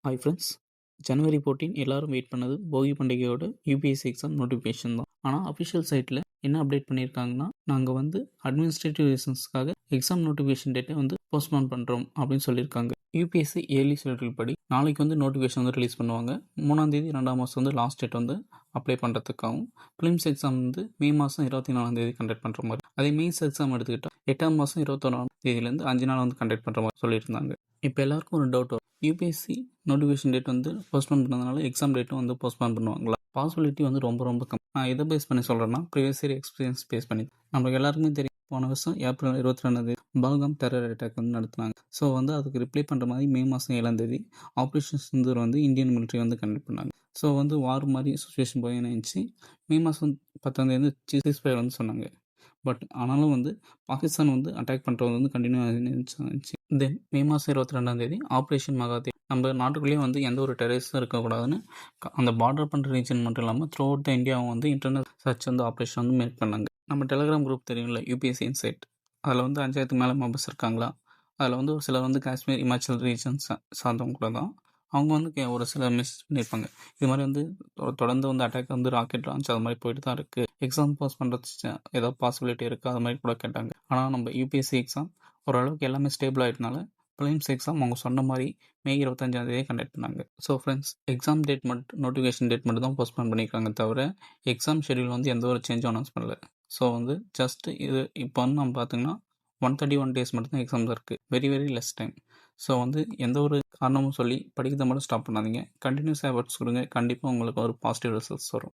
Hi friends. ஜனவரி 14 எல்லாரும் wait பண்ணது போகி பண்டிகையோட UPSC exam notification தான். ஆனால் அஃபிஷியல் சைட்டில் என்ன அப்டேட் பண்ணியிருக்காங்கன்னா, நாங்கள் வந்து அட்மினிஸ்ட்ரேட்டிவ் ரீசன்ஸ்க்காக எக்ஸாம் நோட்டிஃபிகேஷன் டேட்டை வந்து போஸ்ட்போன் பண்ணுறோம் அப்படின்னு சொல்லியிருக்காங்க. யூபிஎஸ்சி இயர்லி ஷெட்யூல் படி நாளைக்கு வந்து நோட்டிஃபிகேஷன் வந்து ரிலீஸ் பண்ணுவாங்க. 3ஆம் தேதி 2ஆம் மாதம் வந்து லாஸ்ட் டேட் வந்து அப்ளை பண்ணுறதுக்காகவும், ஃபிலிம்ஸ் எக்ஸாம் வந்து மே மாதம் 24ஆம் தேதி கண்டக்ட் பண்ணுற மாதிரி, அதே மெயின்ஸ் எக்ஸாம் எடுத்துக்கிட்டால் 8ஆம் மாதம் 21ஆம் தேதியிலேருந்து 5 நாள் வந்து கண்டக்ட் பண்ணுற மாதிரி சொல்லியிருந்தாங்க. இப்போ எல்லாருக்கும் ஒரு டவுட் வரும், யூபிஎஸ்சி நோட்டிஃபிகேஷன் டேட் வந்து போஸ்ட்போன் பண்ணதுனால எக்ஸாம் டேட்டும் வந்து போஸ்ட்போன் பண்ணுவாங்களா? பாசிபிலிட்டி வந்து ரொம்ப ரொம்ப கம்மி. நான் எதை பேஸ் பண்ணி சொல்கிறேன்னா, ப்ரீவியஸ் இயர் எக்ஸ்பீரியன்ஸ் பேஸ் பண்ணி. நமக்கு எல்லாருக்குமே தெரியும், போன வருஷம் ஏப்ரல் 22 பல்காம் டெரர் அட்டாக் வந்து நடத்தினாங்க. ஸோ வந்து அதுக்கு ரிப்ளை பண்ணுற மாதிரி மே மாதம் 7ஆம் தேதி ஆப்ரேஷன் சிந்தூர் வந்து இந்தியன் மிலிட்ரி வந்து கண்டக்ட் பண்ணாங்க. ஸோ வந்து வார் மாதிரி சுச்சுவேஷன் போய் நினச்சி மே மாதம் 10ஆம் தேதி சீஸ் ஃபயர் வந்து சொன்னாங்க. பட் ஆனாலும் வந்து பாகிஸ்தான் வந்து அட்டாக் பண்ணுறது வந்து கண்டினியூ ஆகிருந்துச்சு. தென் மே மாதம் 22ஆம் தேதி ஆப்ரேஷன் மகாதேவ், நம்ம நாட்டுக்குள்ளேயே வந்து எந்த ஒரு டெரரிஸ்டும் இருக்கக்கூடாதுன்னு அந்த பார்டர் பண்ணுற ரீஜன் மட்டும் இல்லாமல் த்ரூ அவுட் த இந்தியாவும் வந்து இன்டர்னல் சர்ச் வந்து ஆப்ரேஷன் வந்து மேக் பண்ணாங்க. நம்ம டெலிகிராம் குரூப் தெரியும்ல, யூபிஎஸ்சி இன்சைட், அதில் வந்து 5000க்கு மேலே மெம்பர்ஸ் இருக்காங்களா. அதில் வந்து ஒரு சிலர் வந்து காஷ்மீர் இமாச்சல் ரீஜன்ஸ் சார்ந்தவங்க கூட தான். அவங்க வந்து ஒரு சில மெசேஜ் பண்ணியிருப்பாங்க, இது மாதிரி வந்து தொடர்ந்து வந்து அட்டாக் வந்து ராக்கெட் லான்ச் அது மாதிரி போயிட்டு தான் இருக்குது, எக்ஸாம் பாஸ் பண்ணுறது ஏதாவது பாசிபிலிட்டி இருக்குது, அது மாதிரி கூட கேட்டாங்க. ஆனால் நம்ம யூபிஎஸ்சி எக்ஸாம் ஓரளவுக்கு எல்லாமே ஸ்டேபிள் ஆகிட்டனால ப்ரிலிம்ஸ் எக்ஸாம் அவங்க சொன்ன மாதிரி மே 25ஆம் தேதியே கண்டக்ட் பண்ணாங்க. ஸோ ஃப்ரெண்ட்ஸ், எக்ஸாம் டேட் மட்டும் நோட்டிஃபிகேஷன் டேட் மட்டும் தான் போஸ்ட்போன் பண்ணியிருக்காங்க, தவிர எக்ஸாம் ஷெடியூல் வந்து எந்த ஒரு சேஞ்சும் அனௌன்ஸ் பண்ணல. ஸோ வந்து ஜஸ்ட் இது இப்போ வந்து நம்ம பார்த்தீங்கன்னா 131 டேஸ் மட்டும்தான் எக்ஸாம்ஸ் இருக்குது, very very less time. So வந்து எந்த ஒரு காரணமும் சொல்லி படிக்கிறத மட்டும் ஸ்டாப் பண்ணாதீங்க, கண்டினியூஸ் எஃபர்ட்ஸ் கொடுங்க, கண்டிப்பாக உங்களுக்கு ஒரு பாசிட்டிவ் ரிசல்ட்ஸ் வரும்.